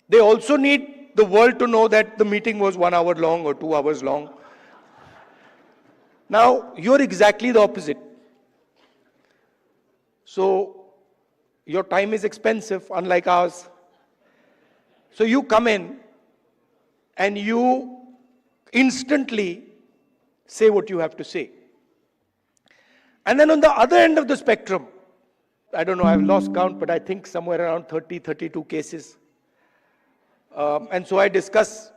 They also need the world to know that the meeting was 1 hour long or 2 hours long. Now, you're exactly the opposite. So, your time is expensive, unlike ours. So you come in and you instantly say what you have to say. And then on the other end of the spectrum, I don't know, I've lost count, but I think somewhere around 30, 32 cases. And so I discuss,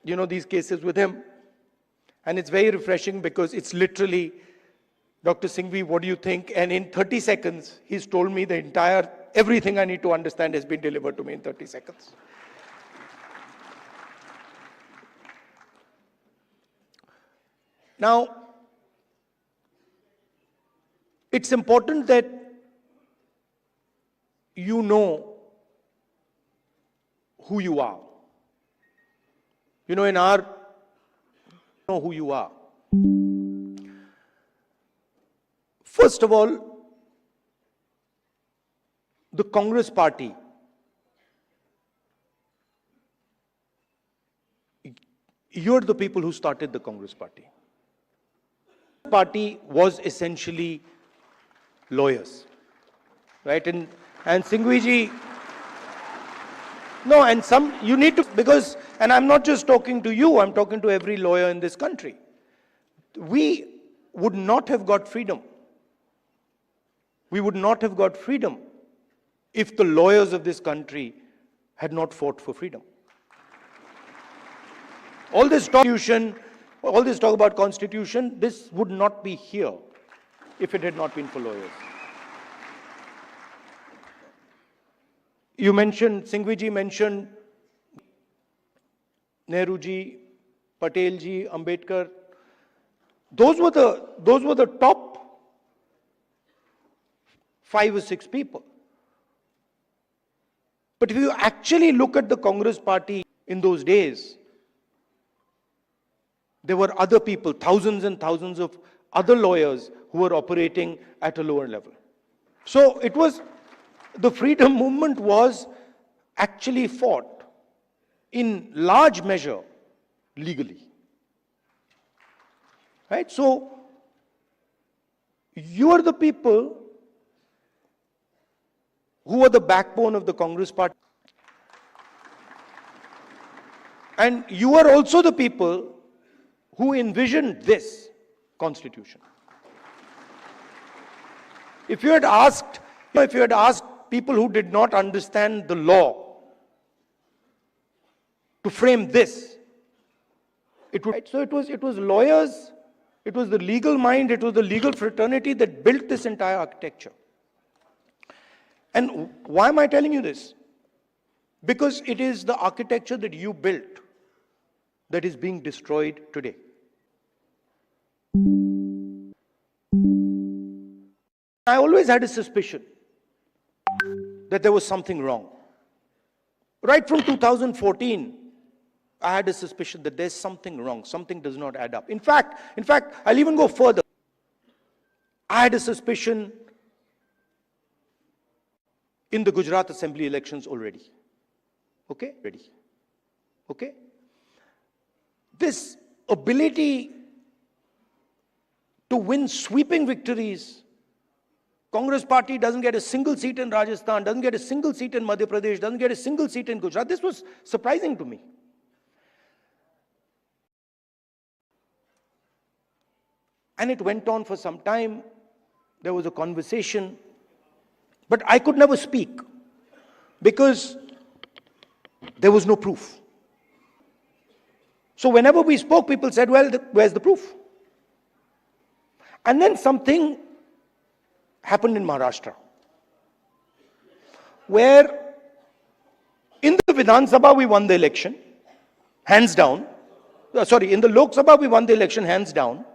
these cases with him. And it's very refreshing because it's literally, Dr. Singhvi, what do you think? And in 30 seconds, he's told me everything I need to understand has been delivered to me in 30 seconds. Now, it's important that you know who you are. Know who you are. First of all, the Congress party, you're the people who started the Congress party. The party was essentially lawyers, right? And Singhvi, no, and you need to, because, and I'm not just talking to you, I'm talking to every lawyer in this country. We would not have got freedom. We would not have got freedom if the lawyers of this country had not fought for freedom. All this talk about constitution, this would not be here if it had not been for lawyers. Singhvi ji mentioned Nehru ji, Patel ji, Ambedkar. Those were the top 5 or 6 people. But if you actually look at the Congress party in those days, there were other people, thousands and thousands of other lawyers who were operating at a lower level. So the freedom movement was actually fought in large measure legally. Right? So you are the people who are the backbone of the Congress party. And you are also the people who envisioned this constitution. If you had asked people who did not understand the law to frame this, so it was lawyers, it was the legal mind, it was the legal fraternity that built this entire architecture. And why am I telling you this? Because it is the architecture that you built that is being destroyed today. I always had a suspicion that there was something wrong. Right from 2014, I had a suspicion that there's something wrong. Something does not add up. In fact, I'll even go further. I had a suspicion in the Gujarat Assembly elections already. Okay? Ready. Okay? This ability to win sweeping victories. Congress party doesn't get a single seat in Rajasthan, doesn't get a single seat in Madhya Pradesh, doesn't get a single seat in Gujarat. This was surprising to me. And it went on for some time. There was a conversation. But I could never speak because there was no proof. So whenever we spoke, people said, well, where's the proof? And then something happened in Maharashtra, where in the Vidhan Sabha we won the election, hands down. In the Lok Sabha we won the election, hands down.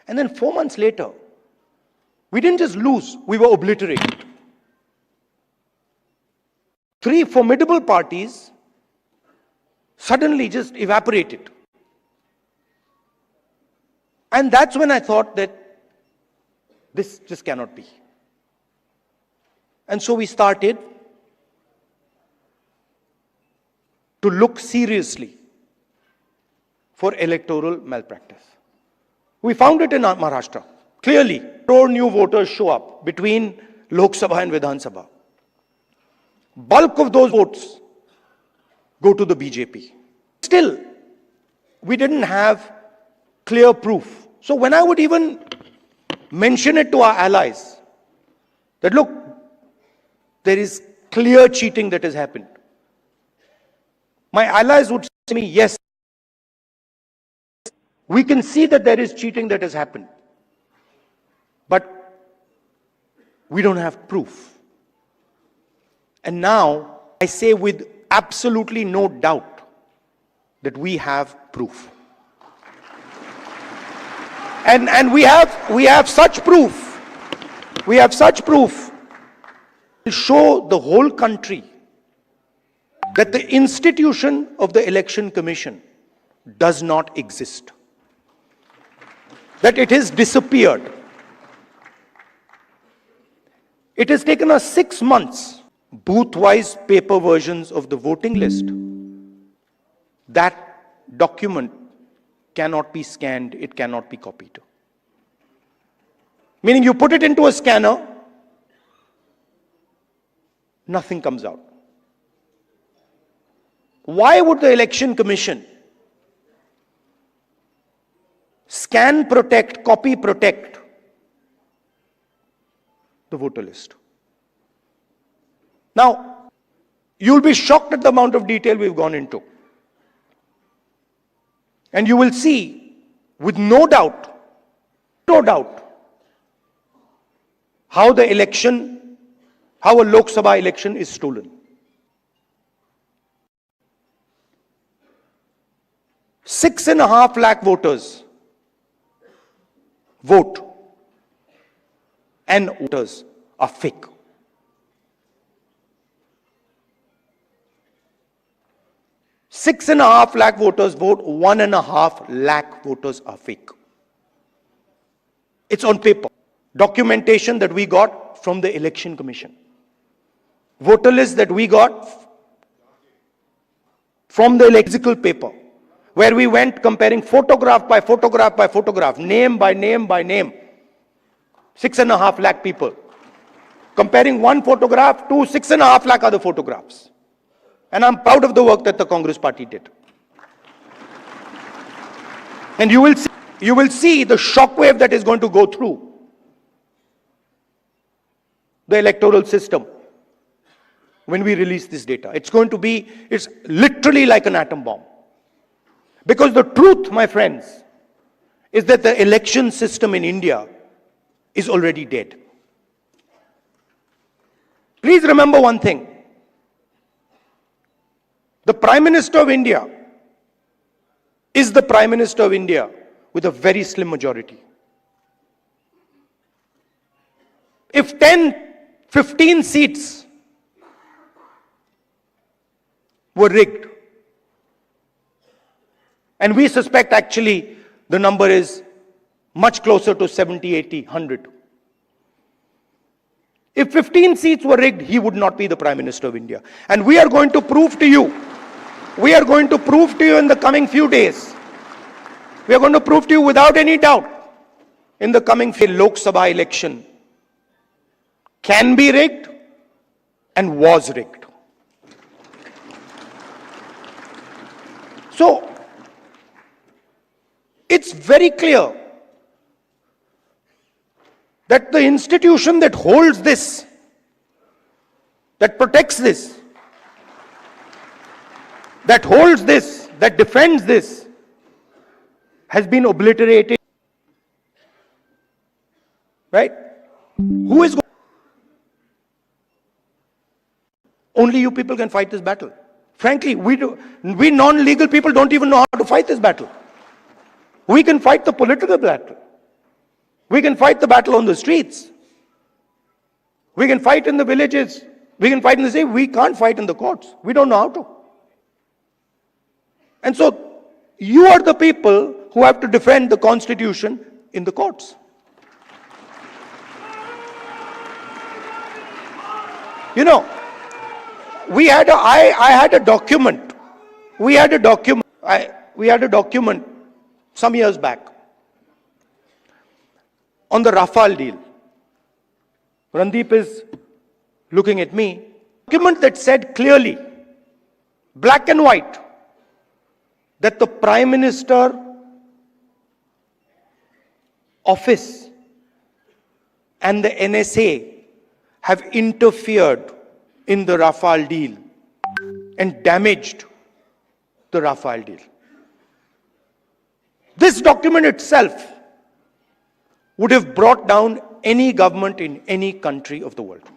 And then 4 months later, we didn't just lose, we were obliterated. 3 formidable parties suddenly just evaporated. And that's when I thought that this just cannot be. And so we started to look seriously for electoral malpractice. We found it in Maharashtra. Clearly, 4 new voters show up between Lok Sabha and Vidhan Sabha. Bulk of those votes go to the BJP. Still, we didn't have clear proof. So when I would even mention it to our allies, that look, there is clear cheating that has happened, my allies would say to me, yes, we can see that there is cheating that has happened, but we don't have proof. And now I say with absolutely no doubt that we have proof. And we have such proof. We have such proof to show the whole country that the institution of the Election Commission does not exist. That it has disappeared. It has taken us 6 months, booth-wise paper versions of the voting list. That document cannot be scanned, it cannot be copied. Meaning you put it into a scanner, nothing comes out. Why would the Election Commission scan protect, copy protect the voter list? Now, you'll be shocked at the amount of detail we've gone into. And you will see, with no doubt, how the election, how a Lok Sabha election is stolen. 6.5 lakh voters vote, and voters are fake. 6.5 lakh voters vote, 1.5 lakh voters are fake. It's on paper. Documentation that we got from the Election Commission. Voter list that we got from the electrical paper, where we went comparing photograph by photograph by photograph, name by name by name. 6.5 lakh people. Comparing one photograph to 6.5 lakh other photographs. And I'm proud of the work that the Congress party did. And you will see the shockwave that is going to go through the electoral system when we release this data. It's literally like an atom bomb. Because the truth, my friends, is that the election system in India is already dead. Please remember one thing. The Prime Minister of India is the Prime Minister of India with a very slim majority. If 10, 15 seats were rigged, and we suspect actually the number is much closer to 70, 80, 100. If 15 seats were rigged, he would not be the Prime Minister of India. And we are going to prove to you, in the coming few days, we are going to prove to you without any doubt, in the coming Lok Sabha election can be rigged and was rigged. So, it's very clear that the institution that holds this, that protects this, that holds this, that defends this, has been obliterated. Right? Who is going? Only you people can fight this battle. Frankly, we non-legal people don't even know how to fight this battle. We can fight the political battle. We can fight the battle on the streets. We can fight in the villages. We can fight in the city. We can't fight in the courts. We don't know how to. And so, you are the people who have to defend the Constitution in the courts. You know, I had a document We had a document some years back on the Rafale deal. Randeep is looking at me. Document that said clearly, black and white, that the Prime Minister office and the NSA have interfered in the Rafale deal and damaged the Rafale deal. This document itself would have brought down any government in any country of the world.